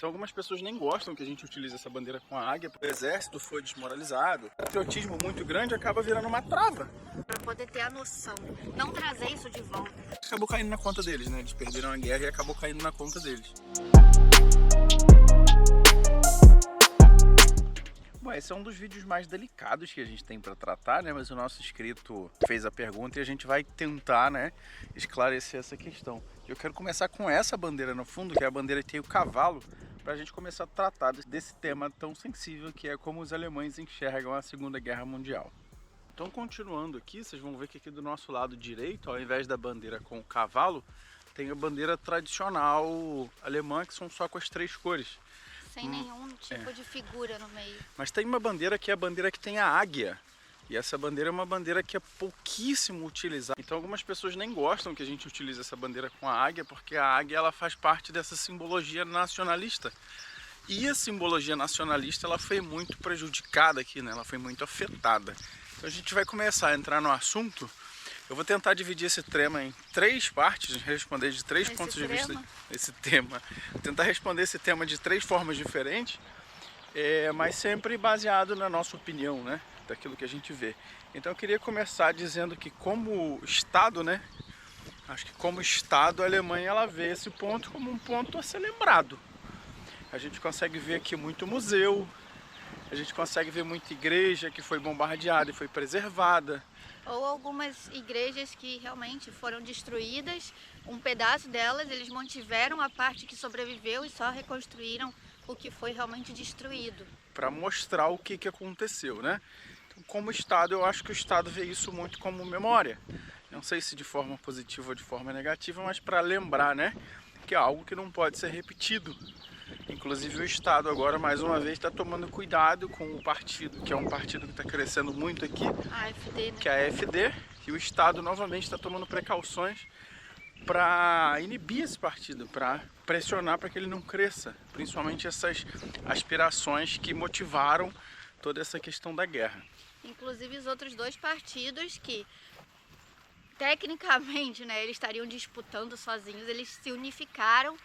Então algumas pessoas nem gostam que a gente utilize essa bandeira com a águia, porque o exército foi desmoralizado. O patriotismo muito grande acaba virando uma trava. Para poder ter a noção, não trazer isso de volta. Acabou caindo na conta deles, né? Eles perderam a guerra e acabou caindo na conta deles. Bom, esse é um dos vídeos mais delicados que a gente tem para tratar, né? Mas o nosso inscrito fez a pergunta e a gente vai tentar, né, esclarecer essa questão. Eu quero começar com essa bandeira no fundo, que é a bandeira que tem o cavalo, para a gente começar a tratar desse tema tão sensível que é como os alemães enxergam a Segunda Guerra Mundial. Então, continuando aqui, vocês vão ver que aqui do nosso lado direito, ao invés da bandeira com o cavalo, tem a bandeira tradicional alemã, que são só com as três cores. Sem nenhum tipo de figura no meio. Mas tem uma bandeira que é a bandeira que tem a águia. E essa bandeira é uma bandeira que é pouquíssimo utilizada. Então algumas pessoas nem gostam que a gente utilize essa bandeira com a águia, porque a águia ela faz parte dessa simbologia nacionalista. E a simbologia nacionalista ela foi muito prejudicada aqui, né? Ela foi muito afetada. Então a gente vai começar a entrar no assunto. Eu vou tentar dividir esse tema em três partes, responder de três pontos de vista esse tema. Vou tentar responder esse tema de três formas diferentes, mas sempre baseado na nossa opinião, né? Daquilo que a gente vê. Então eu queria começar dizendo que como Estado, né? Acho que como Estado a Alemanha ela vê esse ponto como um ponto a ser lembrado. A gente consegue ver aqui muito museu, a gente consegue ver muita igreja que foi bombardeada e foi preservada. Ou algumas igrejas que realmente foram destruídas, um pedaço delas eles mantiveram a parte que sobreviveu e só reconstruíram o que foi realmente destruído. Para mostrar o que aconteceu, né? Então, como Estado, eu acho que o Estado vê isso muito como memória. Não sei se de forma positiva ou de forma negativa, mas para lembrar, né? Que é algo que não pode ser repetido. Inclusive o Estado agora, mais uma vez, está tomando cuidado com o partido, que é um partido que está crescendo muito aqui, A AfD, né? Que é a AfD, e o Estado novamente está tomando precauções para inibir esse partido, para pressionar para que ele não cresça, principalmente essas aspirações que motivaram toda essa questão da guerra. Inclusive os outros dois partidos que tecnicamente, né, eles estariam disputando sozinhos, eles se unificaram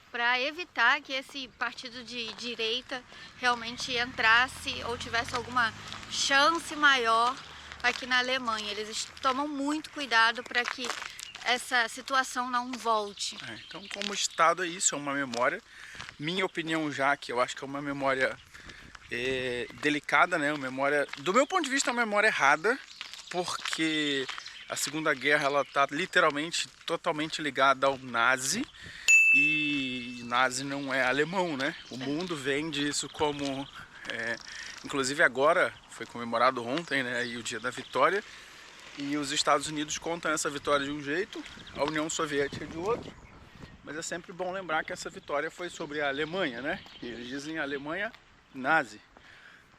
para evitar que esse partido de direita realmente entrasse ou tivesse alguma chance maior aqui na Alemanha. Eles tomam muito cuidado para que essa situação não volte. Então, como Estado, é isso, é uma memória. Minha opinião já, que eu acho que é uma memória delicada, né? Uma memória, do meu ponto de vista, é uma memória errada, porque a Segunda Guerra ela está literalmente totalmente ligada ao nazi. E nazi não é alemão, né? O mundo vende isso como... inclusive agora, foi comemorado ontem, né? Aí o dia da vitória. E os Estados Unidos contam essa vitória de um jeito, a União Soviética de outro. Mas é sempre bom lembrar que essa vitória foi sobre a Alemanha, né? E eles dizem Alemanha nazi.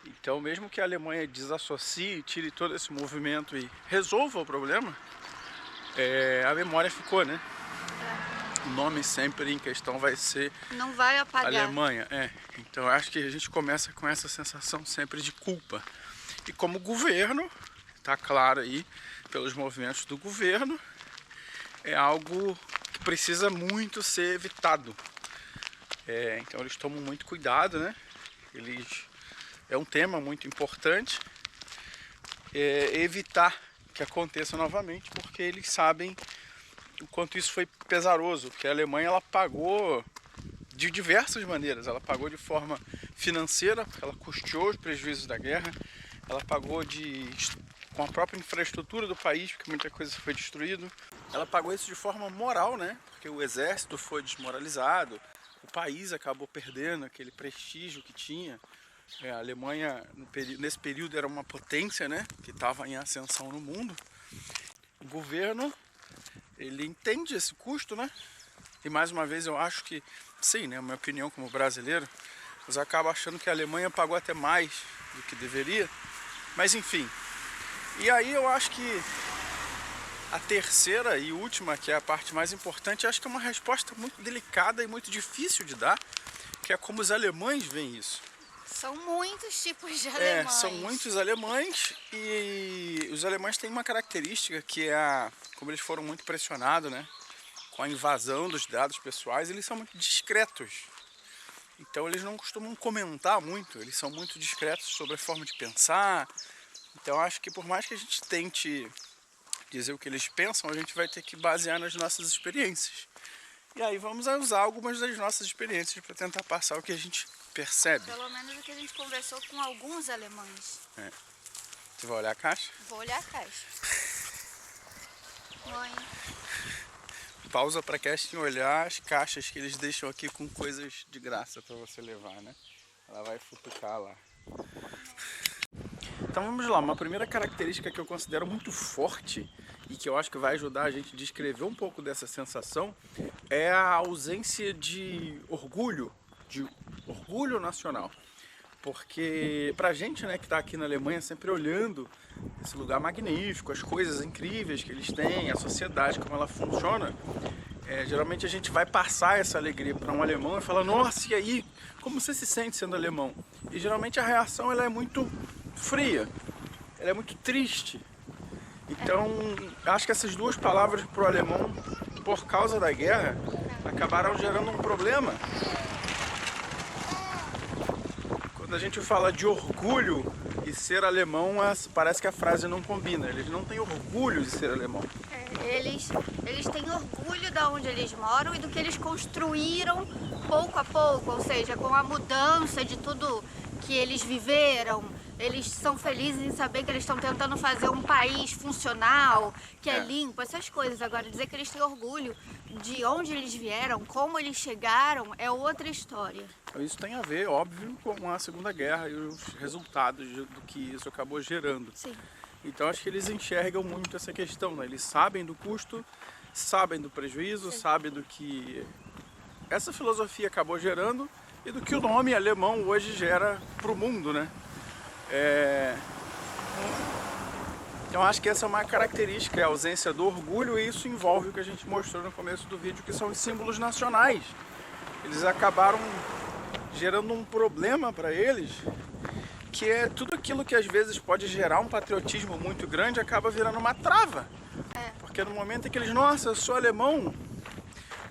Então mesmo que a Alemanha desassocie, tire todo esse movimento e resolva o problema, a memória ficou, né? O nome sempre em questão vai ser... Não vai apagar. Alemanha, Então eu acho que a gente começa com essa sensação sempre de culpa. E como governo, tá claro aí, pelos movimentos do governo, é algo que precisa muito ser evitado. Então eles tomam muito cuidado, né? É um tema muito importante, evitar que aconteça novamente, porque eles sabem o quanto isso foi pesaroso, porque a Alemanha ela pagou de diversas maneiras. Ela pagou de forma financeira, porque ela custeou os prejuízos da guerra, ela pagou com a própria infraestrutura do país, porque muita coisa foi destruída. Ela pagou isso de forma moral, né? Porque o exército foi desmoralizado, o país acabou perdendo aquele prestígio que tinha. A Alemanha, nesse período, era uma potência, né? Que estava em ascensão no mundo. O governo, ele entende esse custo, né? E mais uma vez eu acho que, sim, né? Minha opinião como brasileiro, eu acabo achando que a Alemanha pagou até mais do que deveria. Mas enfim. E aí eu acho que a terceira e última, que é a parte mais importante, acho que é uma resposta muito delicada e muito difícil de dar, que é como os alemães veem isso. São muitos tipos de alemães. São muitos alemães, e os alemães têm uma característica que é como eles foram muito pressionados, né, com a invasão dos dados pessoais, eles são muito discretos. Então eles não costumam comentar muito, eles são muito discretos sobre a forma de pensar. Então acho que por mais que a gente tente dizer o que eles pensam, a gente vai ter que basear nas nossas experiências. E aí vamos usar algumas das nossas experiências para tentar passar o que a gente percebe. Pelo menos o que a gente conversou com alguns alemães. Você vai olhar a caixa? Vou olhar a caixa. Mãe. Pausa para Kerstin olhar as caixas que eles deixam aqui com coisas de graça para você levar, né? Ela vai futucar lá. Então vamos lá, uma primeira característica que eu considero muito forte e que eu acho que vai ajudar a gente a descrever um pouco dessa sensação é a ausência de orgulho nacional. Porque pra gente, né, que tá aqui na Alemanha sempre olhando esse lugar magnífico, as coisas incríveis que eles têm, a sociedade, como ela funciona, geralmente a gente vai passar essa alegria para um alemão e falar: nossa, e aí, como você se sente sendo alemão? E geralmente a reação ela é muito fria, ela é muito triste. Então, acho que essas duas palavras pro alemão, por causa da guerra, acabaram gerando um problema. Quando a gente fala de orgulho e ser alemão, parece que a frase não combina. Eles não têm orgulho de ser alemão. Eles têm orgulho de onde eles moram e do que eles construíram pouco a pouco, ou seja, com a mudança de tudo que eles viveram. Eles são felizes em saber que eles estão tentando fazer um país funcional, que é limpo, essas coisas. Agora, dizer que eles têm orgulho de onde eles vieram, como eles chegaram, é outra história. Isso tem a ver, óbvio, com a Segunda Guerra e os resultados do que isso acabou gerando. Sim. Então acho que eles enxergam muito essa questão, né? Eles sabem do custo, sabem do prejuízo, sabem do que essa filosofia acabou gerando e do que o nome alemão hoje gera para o mundo, né? Então acho que essa é uma característica, a ausência do orgulho, e isso envolve o que a gente mostrou no começo do vídeo, que são os símbolos nacionais. Eles acabaram gerando um problema para eles, que é tudo aquilo que às vezes pode gerar um patriotismo muito grande, acaba virando uma trava. Porque no momento em que eles, nossa, eu sou alemão,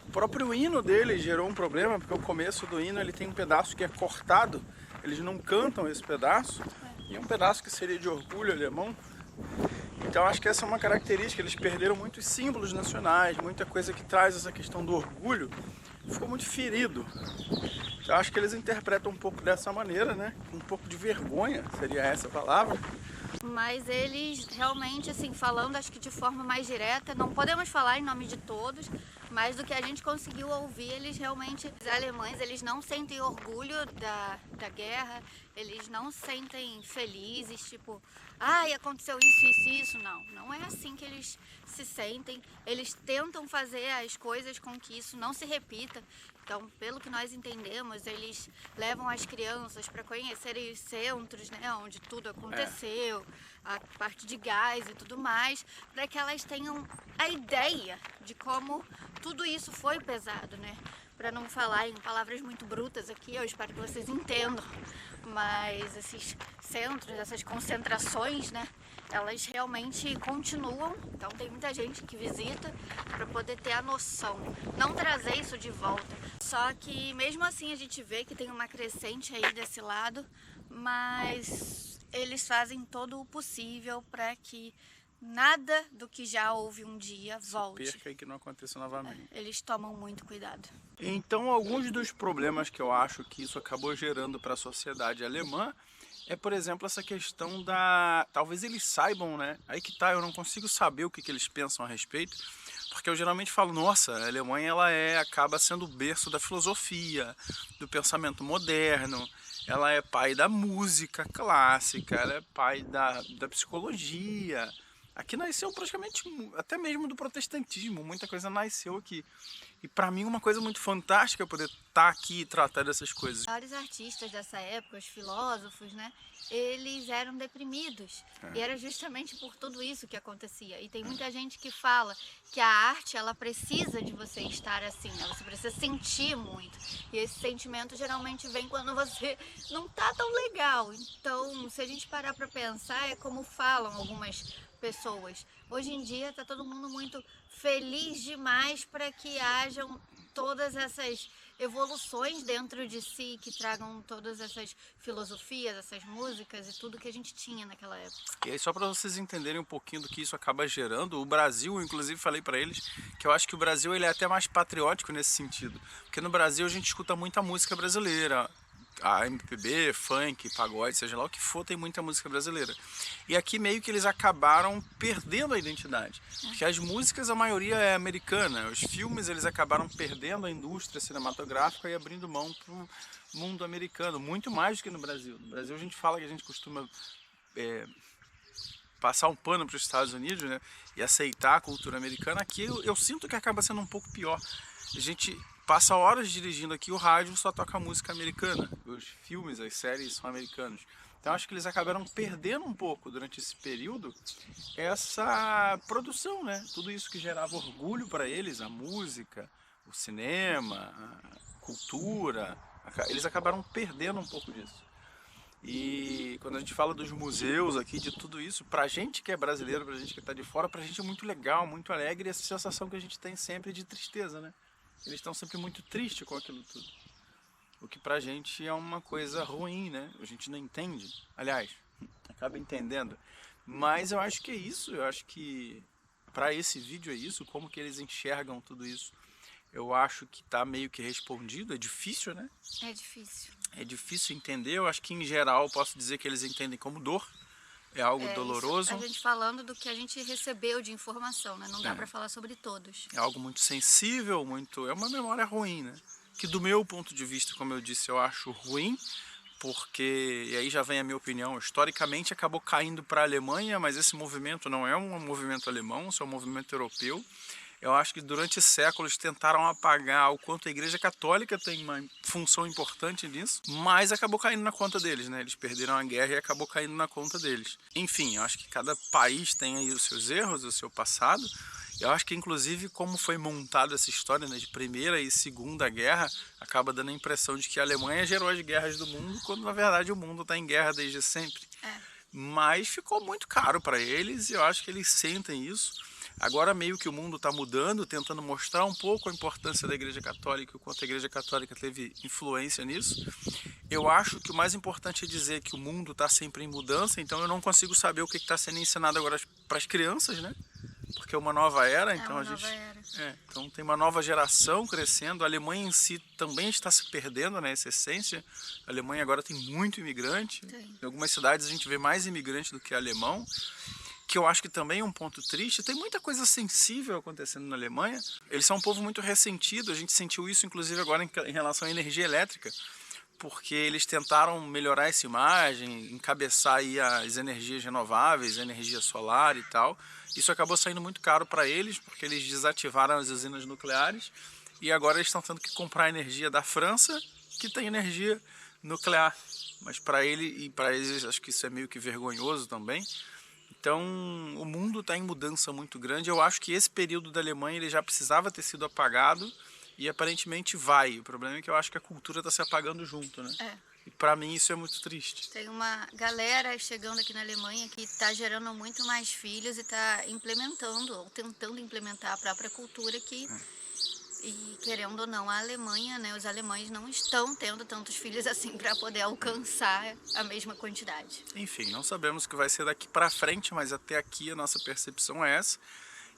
o próprio hino deles gerou um problema, porque o começo do hino ele tem um pedaço que é cortado, eles não cantam esse pedaço, e um pedaço que seria de orgulho alemão. Então acho que essa é uma característica, eles perderam muitos símbolos nacionais, muita coisa que traz essa questão do orgulho, ficou muito ferido. Eu acho que eles interpretam um pouco dessa maneira, né? Um pouco de vergonha, seria essa a palavra. Mas eles realmente, assim, falando acho que de forma mais direta, não podemos falar em nome de todos, mas do que a gente conseguiu ouvir, eles realmente, os alemães, eles não sentem orgulho da guerra, eles não sentem felizes, tipo, ai, aconteceu isso, não é assim que eles se sentem, eles tentam fazer as coisas com que isso não se repita. Então, pelo que nós entendemos, eles levam as crianças para conhecerem os centros, né, onde tudo aconteceu, a parte de gás e tudo mais, para que elas tenham a ideia de como tudo isso foi pesado, né? Para não falar em palavras muito brutas aqui, eu espero que vocês entendam, mas esses centros, essas concentrações, né, elas realmente continuam, então tem muita gente que visita para poder ter a noção, não trazer isso de volta. Só que mesmo assim a gente vê que tem uma crescente aí desse lado, mas eles fazem todo o possível para que nada do que já houve um dia volte. Perca e que não aconteça novamente. Eles tomam muito cuidado. Então, alguns dos problemas que eu acho que isso acabou gerando para a sociedade alemã é, por exemplo, essa questão da... Talvez eles saibam, né? Aí que tá, eu não consigo saber o que eles pensam a respeito, porque eu geralmente falo, nossa, a Alemanha acaba sendo o berço da filosofia, do pensamento moderno, ela é pai da música clássica, ela é pai da psicologia. Aqui nasceu praticamente, até mesmo do protestantismo, muita coisa nasceu aqui. E para mim uma coisa muito fantástica é poder estar aqui e tratar dessas coisas. Os maiores artistas dessa época, os filósofos, né, eles eram deprimidos. E era justamente por tudo isso que acontecia. E tem muita gente que fala que a arte, ela precisa de você estar assim, né? Você precisa sentir muito. E esse sentimento geralmente vem quando você não tá tão legal. Então, se a gente parar para pensar, é como falam algumas pessoas. Hoje em dia está todo mundo muito feliz demais para que hajam todas essas evoluções dentro de si que tragam todas essas filosofias, essas músicas e tudo que a gente tinha naquela época. E aí, só para vocês entenderem um pouquinho do que isso acaba gerando, o Brasil, inclusive falei para eles que eu acho que o Brasil ele é até mais patriótico nesse sentido, porque no Brasil a gente escuta muita música brasileira, a MPB, funk, pagode, seja lá o que for, tem muita música brasileira. E aqui meio que eles acabaram perdendo a identidade, porque as músicas a maioria é americana, os filmes eles acabaram perdendo a indústria cinematográfica e abrindo mão para o mundo americano, muito mais do que no Brasil. No Brasil a gente fala que a gente costuma passar um pano para os Estados Unidos, né, e aceitar a cultura americana. Aqui eu sinto que acaba sendo um pouco pior. A gente passa horas dirigindo aqui, o rádio só toca música americana, os filmes, as séries são americanos. Então acho que eles acabaram perdendo um pouco durante esse período essa produção, né? Tudo isso que gerava orgulho para eles, a música, o cinema, a cultura, eles acabaram perdendo um pouco disso. E quando a gente fala dos museus aqui, de tudo isso, pra gente que é brasileiro, pra gente que tá de fora, pra gente é muito legal, muito alegre, e essa sensação que a gente tem sempre de tristeza, né? Eles estão sempre muito tristes com aquilo tudo. O que pra gente é uma coisa ruim, né? A gente não entende. Aliás, acaba entendendo. Mas eu acho que é isso. Eu acho que pra esse vídeo é isso. Como que eles enxergam tudo isso. Eu acho que tá meio que respondido. É difícil, né? É difícil. É difícil entender. Eu acho que em geral posso dizer que eles entendem como dor. É algo doloroso. Isso, a gente falando do que a gente recebeu de informação, né? Não dá pra falar sobre todos. É algo muito sensível, é uma memória ruim, né? Que do meu ponto de vista, como eu disse, eu acho ruim, porque, e aí já vem a minha opinião, historicamente acabou caindo para a Alemanha, mas esse movimento não é um movimento alemão, isso é um movimento europeu. Eu acho que durante séculos tentaram apagar o quanto a Igreja Católica tem uma função importante nisso, mas acabou caindo na conta deles, né? Eles perderam a guerra e acabou caindo na conta deles. Enfim, eu acho que cada país tem aí os seus erros, o seu passado. Eu acho que, inclusive, como foi montada essa história, né, de Primeira e Segunda Guerra, acaba dando a impressão de que a Alemanha gerou as guerras do mundo, quando, na verdade, o mundo está em guerra desde sempre. Mas ficou muito caro para eles e eu acho que eles sentem isso. Agora meio que o mundo está mudando, tentando mostrar um pouco a importância da Igreja Católica, o quanto a Igreja Católica teve influência nisso. Eu acho que o mais importante é dizer que o mundo está sempre em mudança, então eu não consigo saber o que está sendo ensinado agora para as crianças, né? Porque é uma nova era, então então tem uma nova geração crescendo. A Alemanha em si também está se perdendo, né, essa essência. A Alemanha agora tem muito imigrante. Em algumas cidades a gente vê mais imigrante do que alemão, que eu acho que também é um ponto triste. Tem muita coisa sensível acontecendo na Alemanha. Eles são um povo muito ressentido, a gente sentiu isso inclusive agora em relação à energia elétrica, porque eles tentaram melhorar essa imagem, encabeçar aí as energias renováveis, a energia solar e tal. Isso acabou saindo muito caro para eles, porque eles desativaram as usinas nucleares e agora eles estão tendo que comprar energia da França, que tem energia nuclear. Mas para eles acho que isso é meio que vergonhoso também. Então o mundo está em mudança muito grande. Eu acho que esse período da Alemanha ele já precisava ter sido apagado e aparentemente vai. O problema é que eu acho que a cultura está se apagando junto, né? E para mim isso é muito triste. Tem uma galera chegando aqui na Alemanha que está gerando muito mais filhos e está implementando ou tentando implementar a própria cultura aqui. E querendo ou não, a Alemanha, né, os alemães não estão tendo tantos filhos assim para poder alcançar a mesma quantidade. Enfim, não sabemos o que vai ser daqui para frente, mas até aqui a nossa percepção é essa.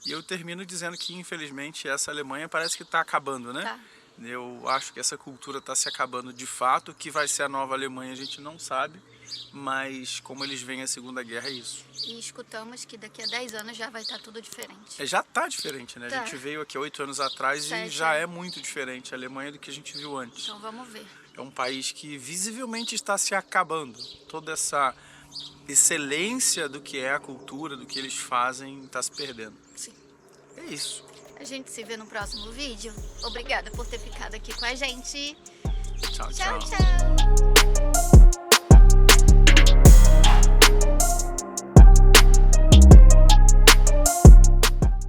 E eu termino dizendo que, infelizmente, essa Alemanha parece que está acabando, né? Tá. Eu acho que essa cultura está se acabando de fato. O que vai ser a nova Alemanha a gente não sabe, mas como eles veem a Segunda Guerra é isso. E escutamos que daqui a 10 anos já vai estar tudo diferente. Já está diferente, né? Tá. A gente veio aqui 8 anos atrás e já é muito diferente a Alemanha do que a gente viu antes. Então vamos ver. É um país que visivelmente está se acabando. Toda essa excelência do que é a cultura, do que eles fazem, está se perdendo. Sim. É isso. A gente se vê no próximo vídeo. Obrigada por ter ficado aqui com a gente. Tchau, Tchau, tchau. tchau.